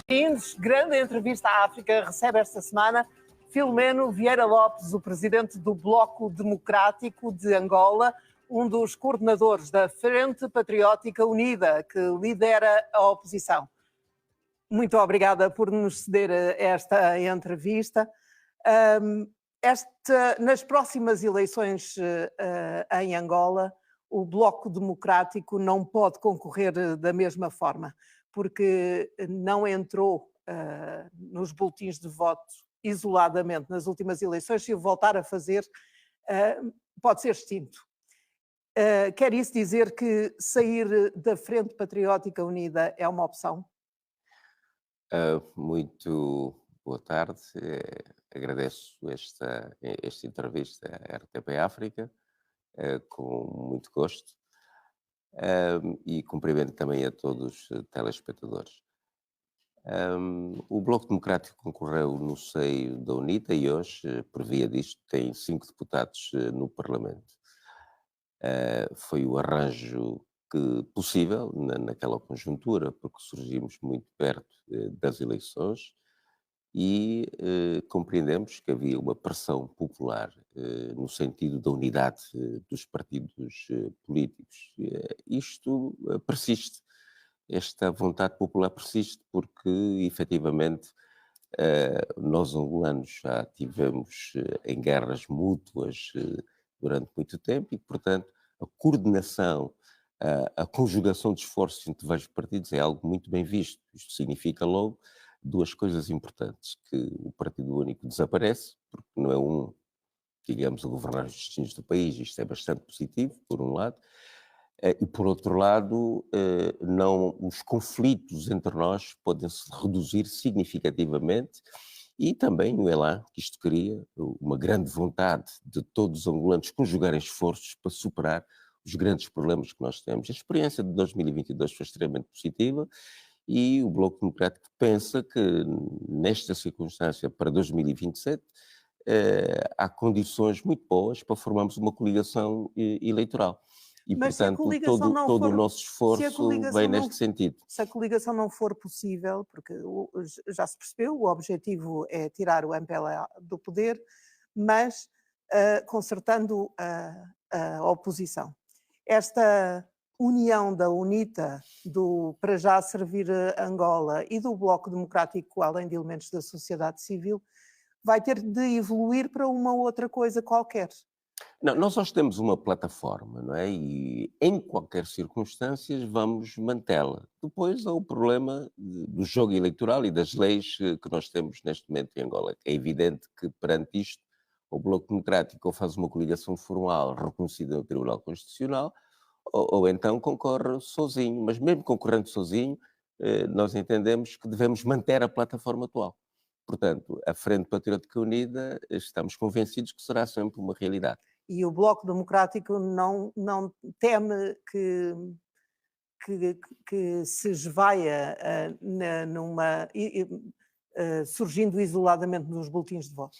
Bem-vindos. Grande entrevista à África recebe esta semana Filomeno Vieira Lopes, o presidente do Bloco Democrático de Angola, um dos coordenadores da Frente Patriótica Unida, que lidera a oposição. Muito obrigada por nos ceder esta entrevista. Nas próximas eleições em Angola, o Bloco Democrático não pode concorrer da mesma forma, porque não entrou nos boletins de voto isoladamente nas últimas eleições. Se o voltar a fazer, pode ser extinto. Quer isso dizer que sair da Frente Patriótica Unida é uma opção? Muito boa tarde. Agradeço esta entrevista à RTP África, com muito gosto, e cumprimento também a todos os telespectadores. O Bloco Democrático concorreu no seio da UNITA e hoje, por via disto, tem 5 deputados no Parlamento. Foi o arranjo possível naquela conjuntura, porque surgimos muito perto das eleições e compreendemos que havia uma pressão popular no sentido da unidade dos partidos políticos. Isto persiste, esta vontade popular persiste porque, efetivamente, nós angolanos já tivemos em guerras mútuas durante muito tempo e, portanto, a coordenação, a conjugação de esforços entre vários partidos é algo muito bem visto. Isto significa logo duas coisas importantes: que o Partido Único desaparece, porque não é digamos, a governar os destinos do país. Isto é bastante positivo, por um lado, e por outro lado, os conflitos entre nós podem-se reduzir significativamente. E também o elan que isto cria, uma grande vontade de todos os angolanos conjugarem esforços para superar os grandes problemas que nós temos. A experiência de 2022 foi extremamente positiva e o Bloco Democrático pensa que, nesta circunstância, para 2027, há condições muito boas para formarmos uma coligação eleitoral. E, Mas portanto, todo o nosso esforço vem neste sentido. Se a coligação não for possível, porque já se percebeu, o objetivo é tirar o MPLA do poder, mas consertando a oposição. Esta união da UNITA, para já servir a Angola, e do Bloco Democrático, além de elementos da sociedade civil, vai ter de evoluir para uma outra coisa qualquer. Não, nós hoje temos uma plataforma, não é? E em qualquer circunstância vamos mantê-la. Depois há o problema do jogo eleitoral e das leis que nós temos neste momento em Angola. É evidente que perante isto o Bloco Democrático ou faz uma coligação formal reconhecida no Tribunal Constitucional ou então concorre sozinho. Mas mesmo concorrendo sozinho, nós entendemos que devemos manter a plataforma atual. Portanto, a Frente Patriótica Unida, estamos convencidos que será sempre uma realidade. E o Bloco Democrático não teme que se esvaia surgindo isoladamente nos boletins de voto?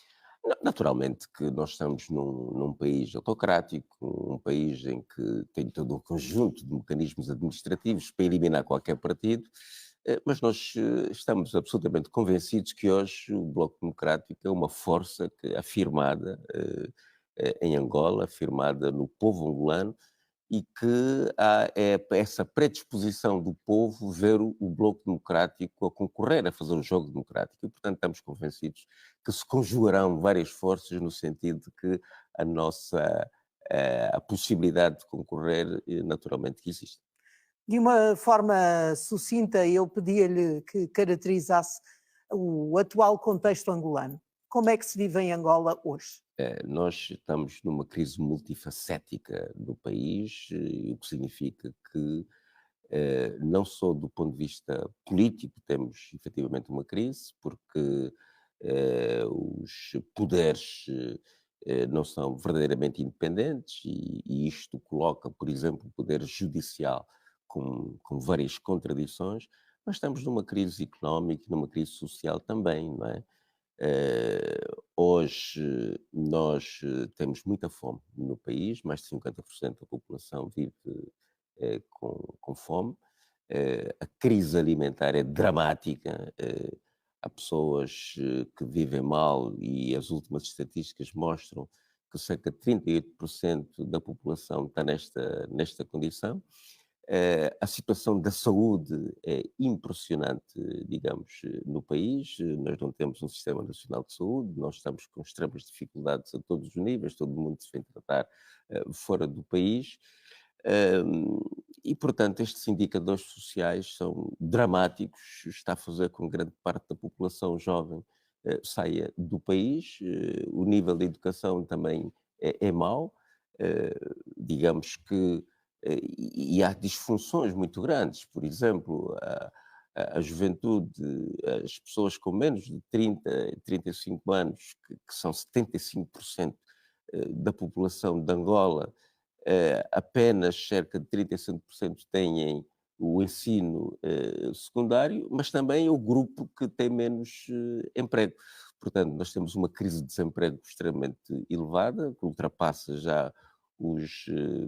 Naturalmente que nós estamos num país autocrático, um país em que tem todo um conjunto de mecanismos administrativos para eliminar qualquer partido, mas nós estamos absolutamente convencidos que hoje o Bloco Democrático é uma força afirmada em Angola, afirmada no povo angolano, e que há essa predisposição do povo ver o Bloco Democrático a concorrer, a fazer o jogo democrático. E, portanto, estamos convencidos que se conjugarão várias forças no sentido de que a possibilidade de concorrer, naturalmente, que existe. De uma forma sucinta, eu pedia-lhe que caracterizasse o atual contexto angolano. Como é que se vive em Angola hoje? Nós estamos numa crise multifacética do país, o que significa que não só do ponto de vista político temos efetivamente uma crise, porque os poderes não são verdadeiramente independentes e isto coloca, por exemplo, o poder judicial com várias contradições, mas estamos numa crise económica e numa crise social também, não é? Hoje nós temos muita fome no país, mais de 50% da população vive com fome. A crise alimentar é dramática. Há pessoas que vivem mal e as últimas estatísticas mostram que cerca de 38% da população está nesta condição. A situação da saúde é impressionante, digamos, no país. Nós não temos um sistema nacional de saúde, nós estamos com extremas dificuldades a todos os níveis, todo mundo se vem tratar fora do país. E, portanto, estes indicadores sociais são dramáticos, está a fazer com que grande parte da população jovem saia do país. O nível de educação também é mau. Digamos que e há disfunções muito grandes. Por exemplo, a juventude, as pessoas com menos de 30, 35 anos, que são 75% da população de Angola, apenas cerca de 35% têm o ensino secundário, mas também é o grupo que tem menos emprego. Portanto, nós temos uma crise de desemprego extremamente elevada, que ultrapassa já os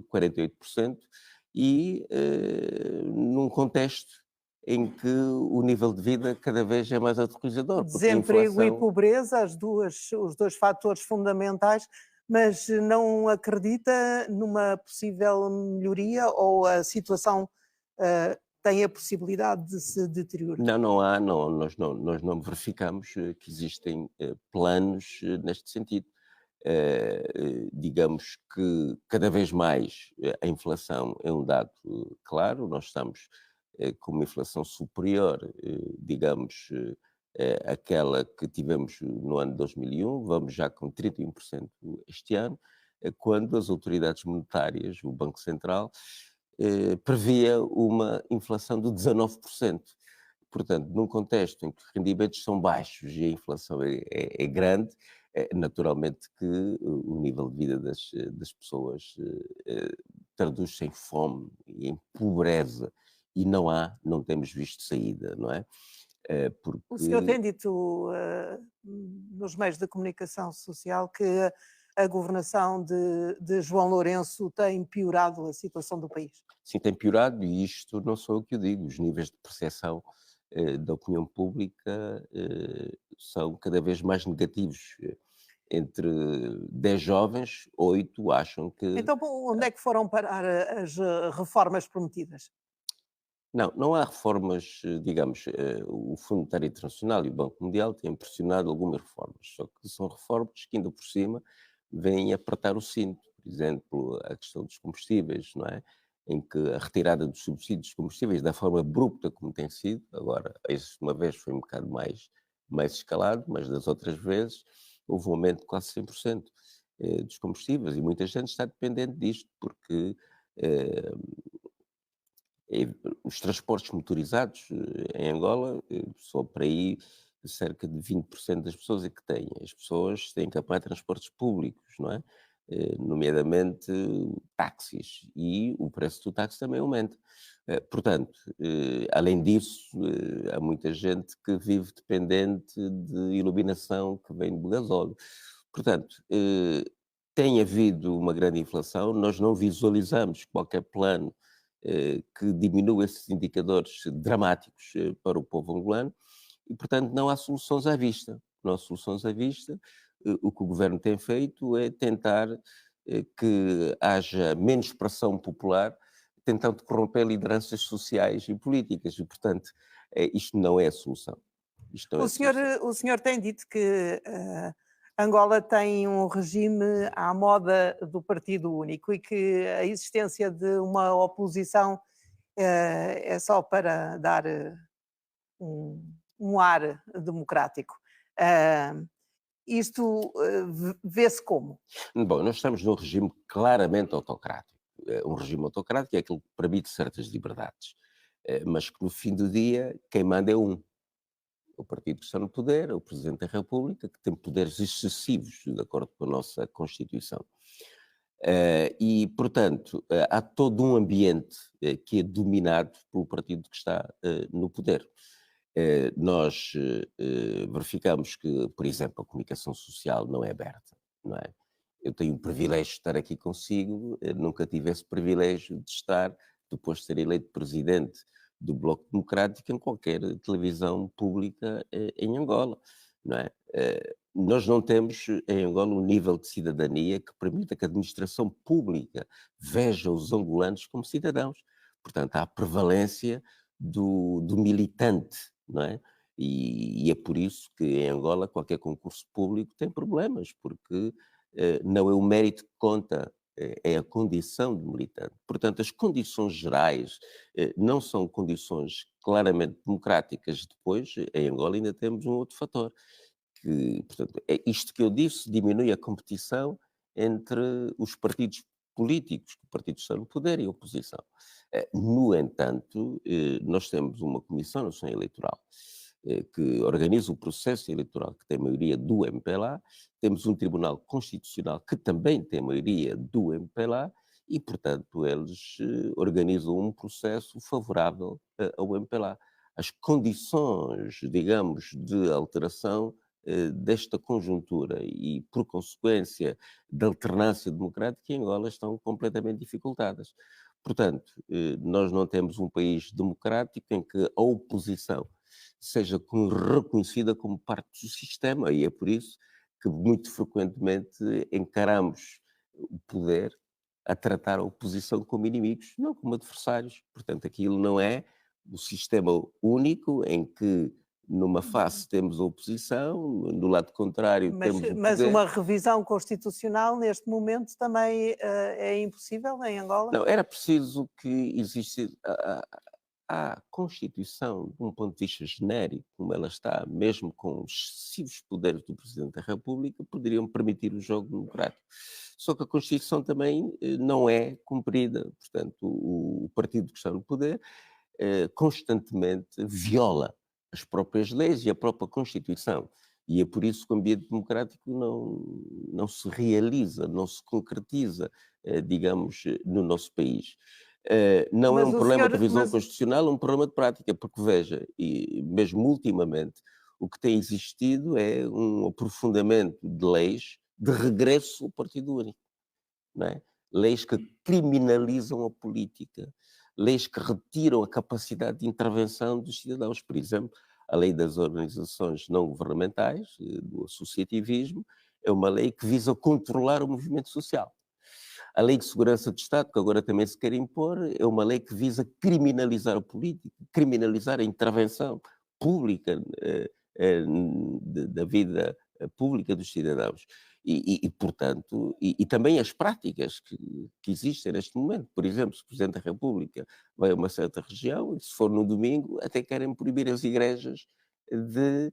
48%, e num contexto em que o nível de vida cada vez é mais aterrorizador, porque a Desemprego e inflação... pobreza, os dois fatores fundamentais, mas não acredita numa possível melhoria ou a situação tem a possibilidade de se deteriorar? Não há, nós não verificamos que existem planos neste sentido. Digamos que cada vez mais a inflação é um dado claro, nós estamos com uma inflação superior, digamos, àquela que tivemos no ano de 2001, vamos já com 31% este ano, quando as autoridades monetárias, o Banco Central, previa uma inflação de 19%. Portanto, num contexto em que os rendimentos são baixos e a inflação é grande, naturalmente que o nível de vida das pessoas traduz-se em fome e em pobreza, e não temos visto saída, não é? O senhor Porque, tem dito nos meios de comunicação social que a governação de João Lourenço tem piorado a situação do país. sim, tem piorado, e isto não sou eu que o digo, os níveis de percepção da opinião pública são cada vez mais negativos. Entre 10 jovens, 8 acham que... Então, onde é que foram parar as reformas prometidas? Não há reformas, digamos, o Fundo Monetário Internacional e o Banco Mundial têm pressionado algumas reformas, só que são reformas que ainda por cima vêm apertar o cinto. Por exemplo, a questão dos combustíveis, não é? Em que a retirada dos subsídios de combustíveis, da forma abrupta como tem sido, agora, uma vez foi um bocado mais escalado, mas das outras vezes houve um aumento de quase 100% dos combustíveis, e muita gente está dependente disto, porque eh, os transportes motorizados em Angola, só para aí cerca de 20% das pessoas é que têm. As pessoas têm que apanhar transportes públicos, não é? Nomeadamente táxis, e o preço do táxi também aumenta. Portanto, além disso, há muita gente que vive dependente de iluminação que vem do gasóleo. Portanto, tem havido uma grande inflação, nós não visualizamos qualquer plano que diminua esses indicadores dramáticos para o povo angolano, e, portanto, não há soluções à vista. Não há soluções à vista. O que o governo tem feito é tentar que haja menos pressão popular, tentando corromper lideranças sociais e políticas, e, portanto, isto não é a solução. Isto não é a solução. O senhor tem dito que Angola tem um regime à moda do partido único e que a existência de uma oposição é só para dar um ar democrático. Uh, Isto vê-se como? Bom, nós estamos num regime claramente autocrático. Um regime autocrático é aquele que permite certas liberdades, mas que no fim do dia quem manda é um. O partido que está no poder, é o Presidente da República, que tem poderes excessivos, de acordo com a nossa Constituição. E, portanto, há todo um ambiente que é dominado pelo partido que está no poder. Nós verificamos que, por exemplo, a comunicação social não é aberta, não é? Eu tenho o privilégio de estar aqui consigo, nunca tive esse privilégio de estar, depois de ser eleito presidente do Bloco Democrático em qualquer televisão pública em Angola, não é? Nós não temos em Angola um nível de cidadania que permita que a administração pública veja os angolanos como cidadãos. Portanto, há a prevalência do militante, não é? E é por isso que em Angola qualquer concurso público tem problemas, porque não é o mérito que conta, é a condição de militante. Portanto, as condições gerais não são condições claramente democráticas. Depois, em Angola ainda temos um outro fator, que, portanto, é isto que eu disse, diminui a competição entre os partidos políticos, que o partido está no poder e a oposição. No entanto, nós temos uma Comissão Nacional Eleitoral que organiza o processo eleitoral, que tem maioria do MPLA, temos um Tribunal Constitucional que também tem maioria do MPLA e, portanto, eles organizam um processo favorável ao MPLA. As condições, digamos, de alteração desta conjuntura e, por consequência, da alternância democrática em Angola estão completamente dificultadas. Portanto, nós não temos um país democrático em que a oposição seja reconhecida como parte do sistema, e é por isso que muito frequentemente encaramos o poder a tratar a oposição como inimigos, não como adversários. Portanto, aquilo não é o sistema único em que numa face temos a oposição, no lado contrário temos o Mas poder. uma revisão constitucional neste momento também é impossível em Angola? Não, era preciso que existisse a Constituição, de um ponto de vista genérico, como ela está, mesmo com os excessivos poderes do Presidente da República, poderiam permitir o jogo democrático. Só que a Constituição também não é cumprida. Portanto, o partido que está no poder constantemente viola as próprias leis e a própria Constituição. E é por isso que o ambiente democrático não se realiza, não se concretiza, digamos, no nosso país. Não é Mas um o problema de senhor, revisão mas, constitucional, é um problema de prática, porque veja, e mesmo ultimamente, o que tem existido é um aprofundamento de leis de regresso ao Partido Único, não é? Leis que criminalizam a política, leis que retiram a capacidade de intervenção dos cidadãos. Por exemplo, a lei das organizações não governamentais, do associativismo, é uma lei que visa controlar o movimento social. A Lei de Segurança do Estado, que agora também se quer impor, é uma lei que visa criminalizar a política, criminalizar a intervenção pública da vida pública dos cidadãos. Portanto, também as práticas que existem neste momento. Por exemplo, se o Presidente da República vai a uma certa região, e se for no domingo, até querem proibir as igrejas de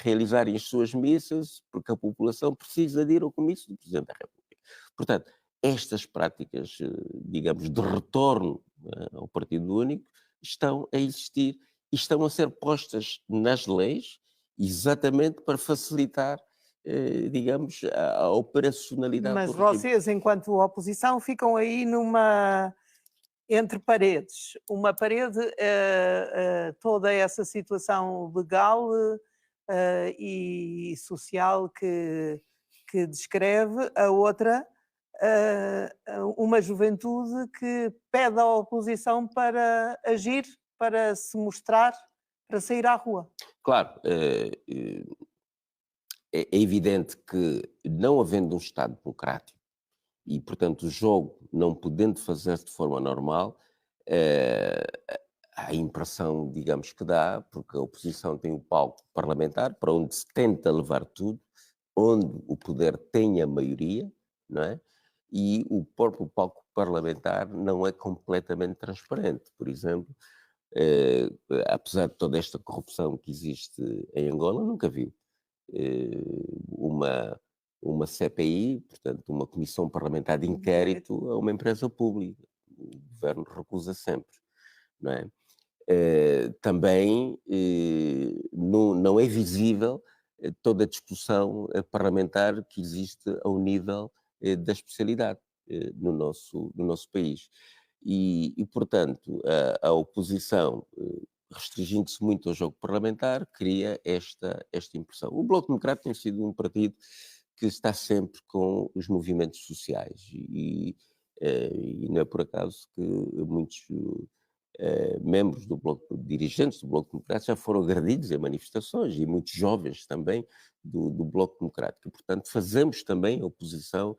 realizarem as suas missas, porque a população precisa de ir ao comício do Presidente da República. Portanto, estas práticas, digamos, de retorno ao Partido Único estão a existir e estão a ser postas nas leis exatamente para facilitar, digamos, a operacionalidade do mas regime. vocês, enquanto oposição, ficam aí entre paredes. Uma parede, toda essa situação legal e social que descreve, a outra, uma juventude que pede à oposição para agir, para se mostrar, para sair à rua. Claro, é evidente que, não havendo um Estado democrático e, portanto, o jogo não podendo fazer-se de forma normal, eh, a impressão, digamos, que dá, porque a oposição tem o palco parlamentar, para onde se tenta levar tudo, onde o poder tem a maioria, não é? E o próprio palco parlamentar não é completamente transparente. Por exemplo, eh, apesar de toda esta corrupção que existe em Angola, nunca vi uma CPI, portanto, uma comissão parlamentar de inquérito a uma empresa pública. O governo recusa sempre, não é? Também não é visível toda a discussão parlamentar que existe ao nível da especialidade no nosso país. Portanto, a oposição, restringindo-se muito ao jogo parlamentar, cria esta impressão. O Bloco Democrático tem sido um partido que está sempre com os movimentos sociais e não é por acaso que muitos membros do Bloco, dirigentes do Bloco Democrático já foram agredidos em manifestações e muitos jovens também do Bloco Democrático. Portanto, fazemos também oposição,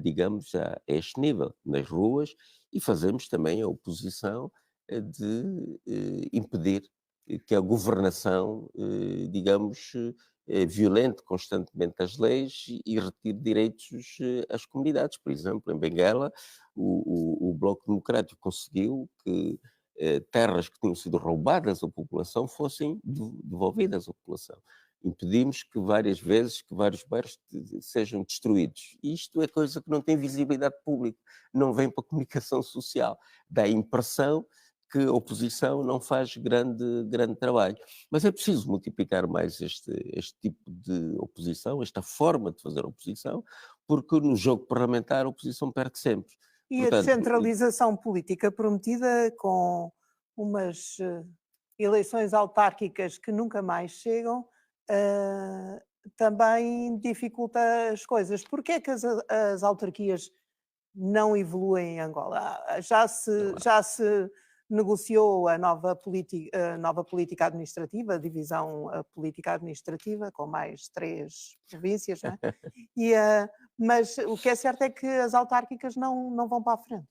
digamos, a este nível, nas ruas, e fazemos também a oposição de impedir que a governação, digamos, violente constantemente as leis e retire direitos às comunidades. Por exemplo, em Benguela, o Bloco Democrático conseguiu que terras que tinham sido roubadas à população fossem devolvidas à população. Impedimos que várias vezes que vários bairros sejam destruídos. E isto é coisa que não tem visibilidade pública, não vem para a comunicação social. Dá a impressão que a oposição não faz grande trabalho. Mas é preciso multiplicar mais este tipo de oposição, esta forma de fazer oposição, porque no jogo parlamentar a oposição perde sempre. E a Portanto, descentralização política prometida com umas eleições autárquicas que nunca mais chegam, também dificulta as coisas. Porquê é que as autarquias não evoluem em Angola? Já se negociou a nova política administrativa, a divisão política administrativa, com mais 3 províncias, não é? Mas o que é certo é que as autárquicas não vão para a frente.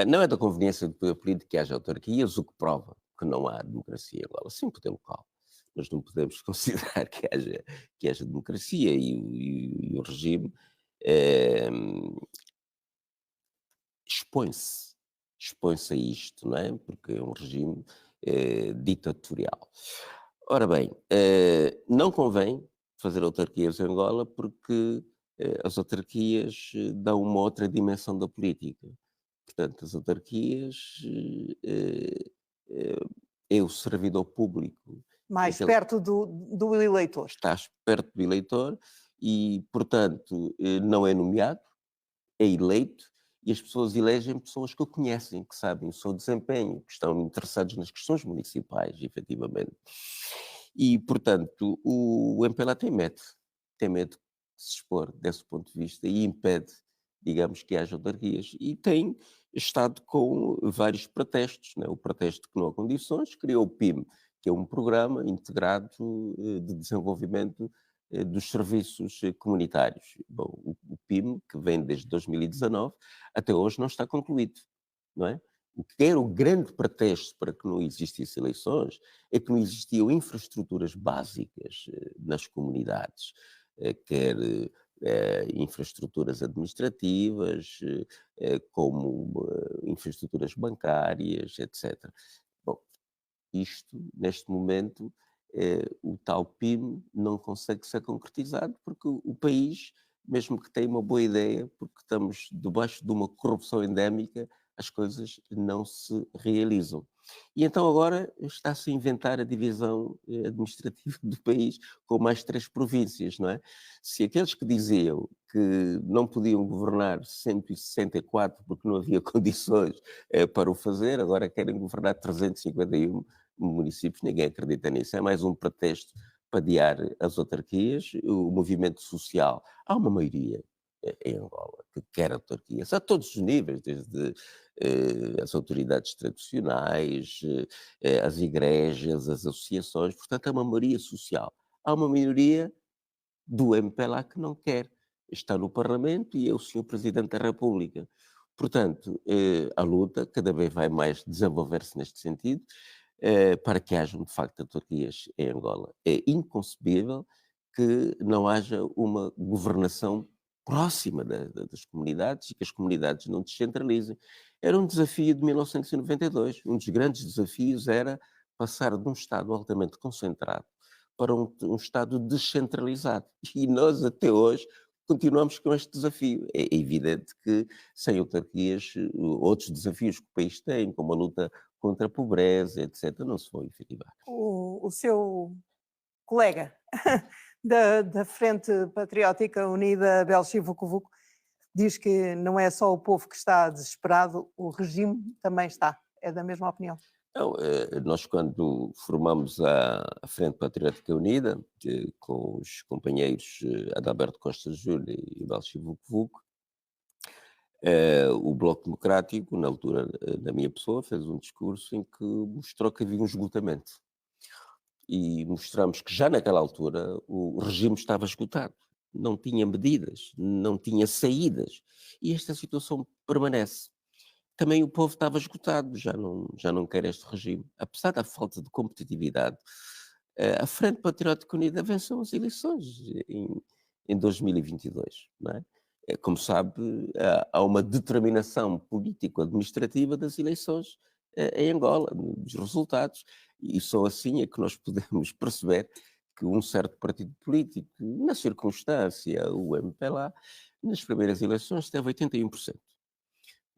Não é da conveniência do poder político que haja autarquias, o que prova que não há democracia em Angola. Sim, poder local, mas não podemos considerar que haja democracia e o regime expõe-se a isto, não é? Porque é um regime ditatorial. Ora bem, não convém fazer autarquias em Angola porque as autarquias dão uma outra dimensão da política. Portanto, as autarquias é o servidor público. Mais perto do eleitor. Estás perto do eleitor e, portanto, não é nomeado, é eleito, e as pessoas elegem pessoas que o conhecem, que sabem o seu desempenho, que estão interessados nas questões municipais, efetivamente. E, portanto, o MPLA tem medo de se expor desse ponto de vista e impede, digamos, que haja autarquias. E tem estado com vários protestos, né? O protesto que não há condições, criou o PIM, que é um programa integrado de desenvolvimento dos serviços comunitários. Bom, o PIM, que vem desde 2019, até hoje não está concluído, não é? O que era o grande pretexto para que não existissem eleições é que não existiam infraestruturas básicas nas comunidades, quer infraestruturas administrativas, como infraestruturas bancárias, etc. Bom, isto, neste momento, o tal PIM não consegue ser concretizado porque o país, mesmo que tenha uma boa ideia, porque estamos debaixo de uma corrupção endémica, as coisas não se realizam. E então agora está-se a inventar a divisão administrativa do país com mais 3 províncias, não é? Se aqueles que diziam que não podiam governar 164 porque não havia condições para o fazer, agora querem governar 351 municípios, ninguém acredita nisso, é mais um pretexto para adiar as autarquias, o movimento social. Há uma maioria em Angola que quer autarquias, a todos os níveis, desde as autoridades tradicionais, as igrejas, as associações, portanto, há uma maioria social. Há uma minoria do MPLA que não quer. Está no Parlamento e é o Sr. Presidente da República. Portanto, a luta cada vez vai mais desenvolver-se neste sentido, para que hajam, de facto, autarquias em Angola. É inconcebível que não haja uma governação próxima das comunidades e que as comunidades não descentralizem. Era um desafio de 1992. Um dos grandes desafios era passar de um Estado altamente concentrado para um Estado descentralizado. E nós, até hoje, continuamos com este desafio. É evidente que sem autarquias, outros desafios que o país tem, como a luta contra a pobreza, etc., não se vão efetivar. O seu colega da Frente Patriótica Unida, Abel Vucu, diz que não é só o povo que está desesperado, o regime também está. É da mesma opinião? Não, nós quando formamos a Frente Patriótica Unida, com os companheiros Adalberto Costa Júnior e Abel Vucu, O Bloco Democrático, na altura, na minha pessoa, fez um discurso em que mostrou que havia um esgotamento. E mostramos que já naquela altura o regime estava esgotado. Não tinha medidas, não tinha saídas. E esta situação permanece. Também o povo estava esgotado, já não quer este regime. Apesar da falta de competitividade, a Frente Patriótica Unida venceu as eleições em 2022, não é? Como sabe, há uma determinação político-administrativa das eleições em Angola, dos resultados, e só assim é que nós podemos perceber que um certo partido político, na circunstância, o MPLA, nas primeiras eleições teve 81%,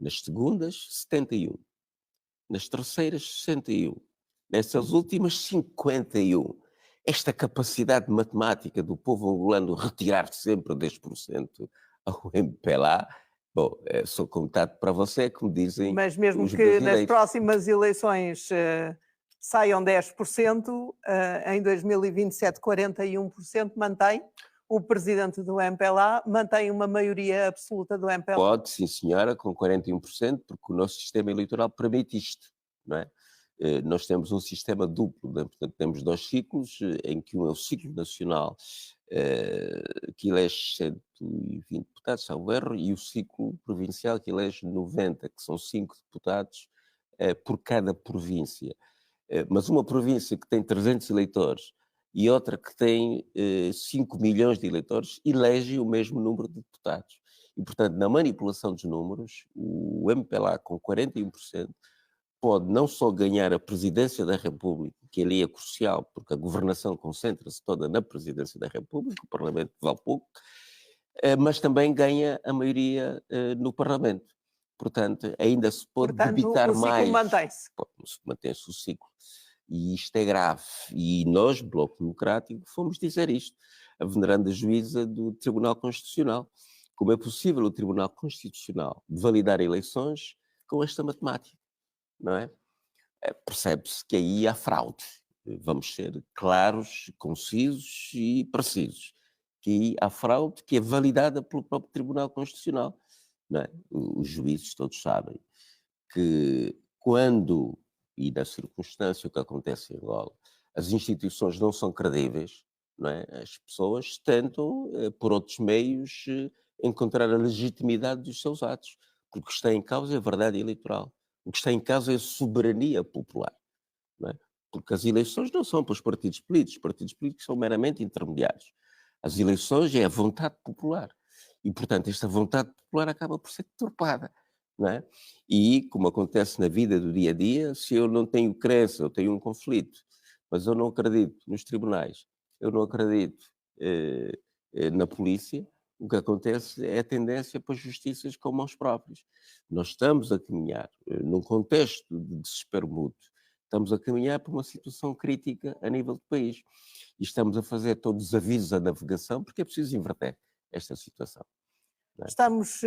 nas segundas, 71%, nas terceiras, 61%, nessas últimas, 51%. Esta capacidade matemática do povo angolano retirar sempre 10% ao MPLA, bom, sou contado para você, como dizem Mas mesmo os que nas brasileiros. próximas eleições saiam 10%, em 2027 41% mantém, o presidente do MPLA mantém uma maioria absoluta do MPLA. Pode, sim senhora, com 41%, porque o nosso sistema eleitoral permite isto, não é? Nós temos um sistema duplo, né? Portanto, temos 2 ciclos, em que um é o ciclo nacional, que elege 120 deputados, salvo erro, e o ciclo provincial, que elege 90, que são 5 deputados por cada província. Mas uma província que tem 300 eleitores e outra que tem 5 milhões de eleitores, elege o mesmo número de deputados. E, portanto, na manipulação dos números, o MPLA, com 41%, pode não só ganhar a presidência da República, que ali é crucial, porque a governação concentra-se toda na presidência da República, o Parlamento vale pouco, mas também ganha a maioria no Parlamento. Portanto, ainda se pode debitar o ciclo mais. mantém-se. Mantém-se o ciclo. E isto é grave. E nós, Bloco Democrático, fomos dizer isto, a veneranda juíza do Tribunal Constitucional. Como é possível o Tribunal Constitucional validar eleições com esta matemática? Não é? Percebe-se que aí há fraude. Vamos ser claros, concisos e precisos. Que aí há fraude que é validada pelo próprio Tribunal Constitucional. Não é? Os juízes todos sabem que quando, e na circunstância o que acontece em Angola, as instituições não são credíveis, não é? As pessoas tentam, por outros meios, encontrar a legitimidade dos seus atos, porque o que está em causa é a verdade eleitoral. O que está em causa é a soberania popular, não é? Porque as eleições não são para os partidos políticos são meramente intermediários. As eleições é a vontade popular. E, portanto, esta vontade popular acaba por ser deturpada, não é? E, como acontece na vida do dia a dia, se eu não tenho crença, eu tenho um conflito, mas eu não acredito nos tribunais, eu não acredito na polícia, o que acontece é a tendência para justiças com mãos próprias. Nós estamos a caminhar num contexto de desespero mútuo, estamos a caminhar para uma situação crítica a nível do país. E estamos a fazer todos os avisos à navegação, porque é preciso inverter esta situação. Não é? Estamos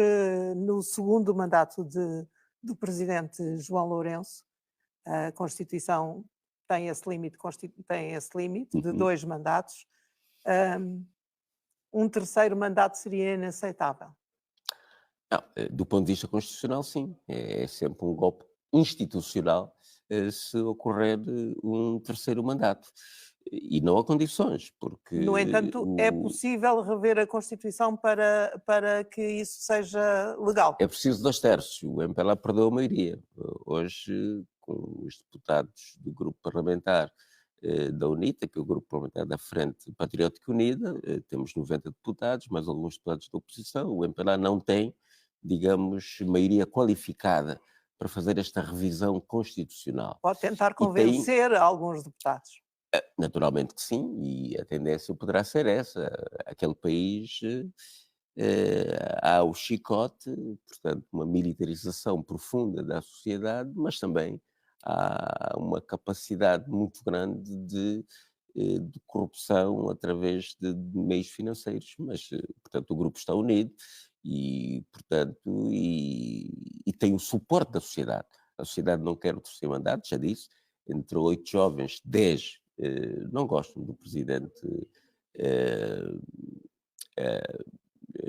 no segundo mandato do presidente João Lourenço. A Constituição tem esse limite, de 2 mandatos. Um terceiro mandato seria inaceitável. Não, do ponto de vista constitucional, sim. É sempre um golpe institucional se ocorrer um terceiro mandato. E não há condições, porque... No entanto, é possível rever a Constituição para que isso seja legal. É preciso 2/3. O MPLA perdeu a maioria. Hoje, com os deputados do grupo parlamentar da UNITA, que é o grupo parlamentar da Frente Patriótica Unida, temos 90 deputados, mais alguns deputados da oposição. O MPLA não tem, digamos, maioria qualificada para fazer esta revisão constitucional. Pode tentar convencer alguns deputados. Naturalmente que sim, e a tendência poderá ser essa. Aquele país há o chicote, portanto, uma militarização profunda da sociedade, mas também há uma capacidade muito grande de corrupção através de meios financeiros. Mas, portanto, o grupo está unido e, portanto, e tem o suporte da sociedade. A sociedade não quer o terceiro mandato, já disse, entre 8 jovens, 10 não gostam do presidente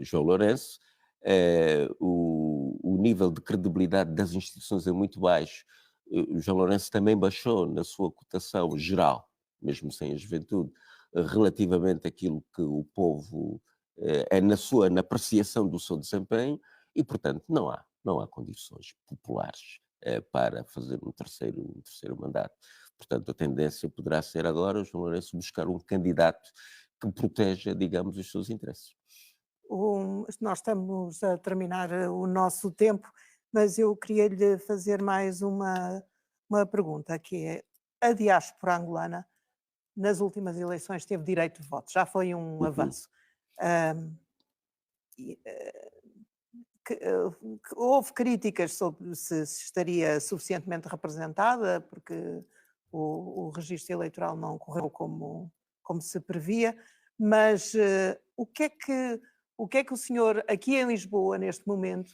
João Lourenço, o nível de credibilidade das instituições é muito baixo. O João Lourenço também baixou na sua cotação geral, mesmo sem a juventude, relativamente àquilo que o povo é na apreciação do seu desempenho e, portanto, não há condições populares para fazer um terceiro mandato. Portanto, a tendência poderá ser agora o João Lourenço buscar um candidato que proteja, digamos, os seus interesses. Nós estamos a terminar o nosso tempo, mas eu queria lhe fazer mais uma pergunta, que é: a diáspora angolana, nas últimas eleições, teve direito de voto, já foi um Uhum. avanço. Ahm, e, houve críticas sobre se estaria suficientemente representada, porque o registro eleitoral não correu como se previa, mas o que é que o senhor, aqui em Lisboa, neste momento,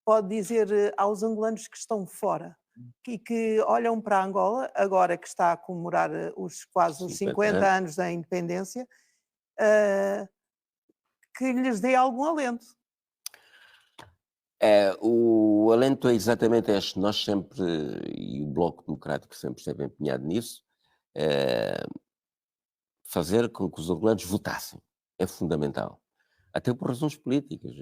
pode dizer aos angolanos que estão fora e que olham para Angola, agora que está a comemorar quase os 50 50 anos. anos da independência, eh, que lhes dê algum alento? O alento é exatamente este. Nós sempre, e o Bloco Democrático sempre esteve empenhado nisso, eh, fazer com que os angolanos votassem. É fundamental. Até por razões políticas.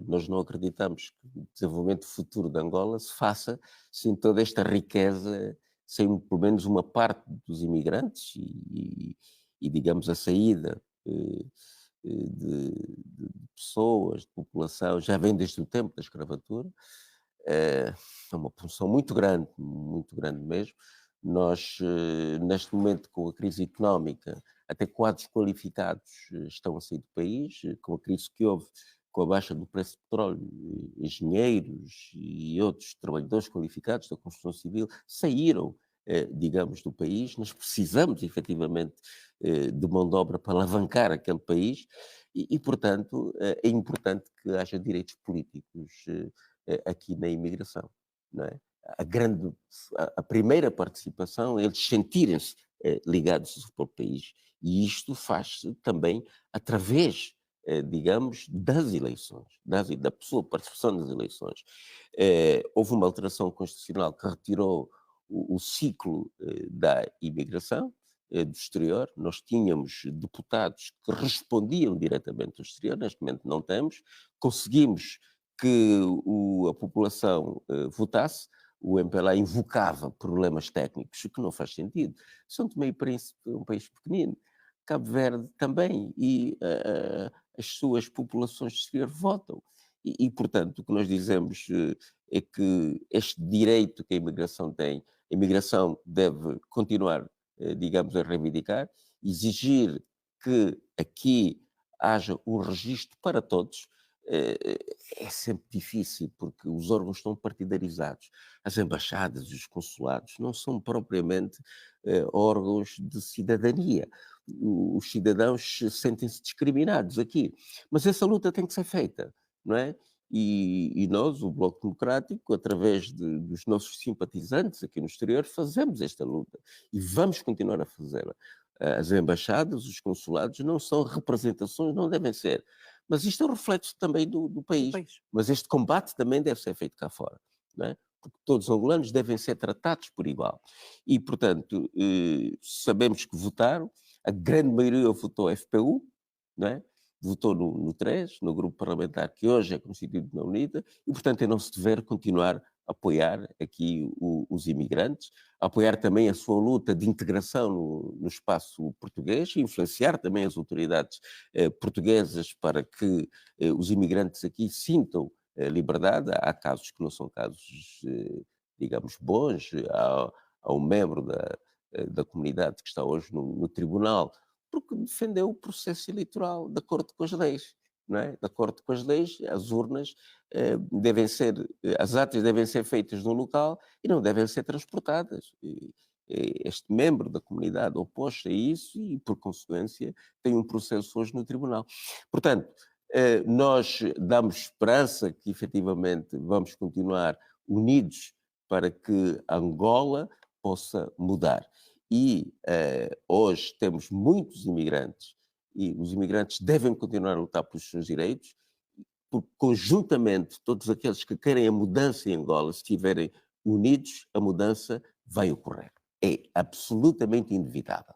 Nós não acreditamos que o desenvolvimento futuro de Angola se faça sem toda esta riqueza, sem pelo menos uma parte dos imigrantes e digamos, a saída de pessoas, de população, já vem desde o tempo da escravatura. É uma função muito grande mesmo. Nós, neste momento, com a crise económica, até quadros qualificados estão a sair do país, com a crise que houve, com a baixa do preço do petróleo, engenheiros e outros trabalhadores qualificados da construção civil saíram, digamos, do país. Nós precisamos, efetivamente, de mão de obra para alavancar aquele país e portanto, é importante que haja direitos políticos aqui na imigração, não é? A primeira participação é eles sentirem-se ligados ao próprio país e isto faz-se também através, digamos, das eleições, da pessoa participação nas eleições. Houve uma alteração constitucional que retirou o ciclo da imigração do exterior. Nós tínhamos deputados que respondiam diretamente do exterior, neste momento não temos. Conseguimos que a população votasse, o MPLA invocava problemas técnicos, o que não faz sentido. São Tomé e Príncipe é um país pequenino, Cabo Verde também, e as suas populações de exterior votam. E, portanto, o que nós dizemos é que este direito que a imigração tem, a imigração deve continuar, digamos, a reivindicar, exigir que aqui haja um registro para todos. É sempre difícil, porque os órgãos estão partidarizados. As embaixadas e os consulados não são propriamente órgãos de cidadania. Os cidadãos sentem-se discriminados aqui. Mas essa luta tem que ser feita, não é? E nós, o Bloco Democrático, através dos nossos simpatizantes aqui no exterior, fazemos esta luta e vamos continuar a fazê-la. As embaixadas, os consulados não são representações, não devem ser. Mas isto é um reflexo também do Do país. país. Mas este combate também deve ser feito cá fora, não é? Porque todos os angolanos devem ser tratados por igual. E, portanto, sabemos que votaram, a grande maioria votou FPU, não é? Votou no 3, no grupo parlamentar que hoje é constituído na UNITA, e, portanto, é nosso dever continuar a apoiar aqui os imigrantes, a apoiar também a sua luta de integração no espaço português, e influenciar também as autoridades portuguesas para que os imigrantes aqui sintam liberdade. Há casos que não são casos, digamos, bons. Há um membro da comunidade que está hoje no tribunal porque defendeu o processo eleitoral de acordo com as leis, não é? De acordo com as leis, as urnas devem ser, as atas devem ser feitas no local e não devem ser transportadas. Este membro da comunidade opôs-se a isso e, por consequência, tem um processo hoje no tribunal. Portanto, nós damos esperança que efetivamente vamos continuar unidos para que Angola possa mudar. E hoje temos muitos imigrantes e os imigrantes devem continuar a lutar pelos seus direitos porque conjuntamente todos aqueles que querem a mudança em Angola, se estiverem unidos, a mudança vai ocorrer. É absolutamente inevitável.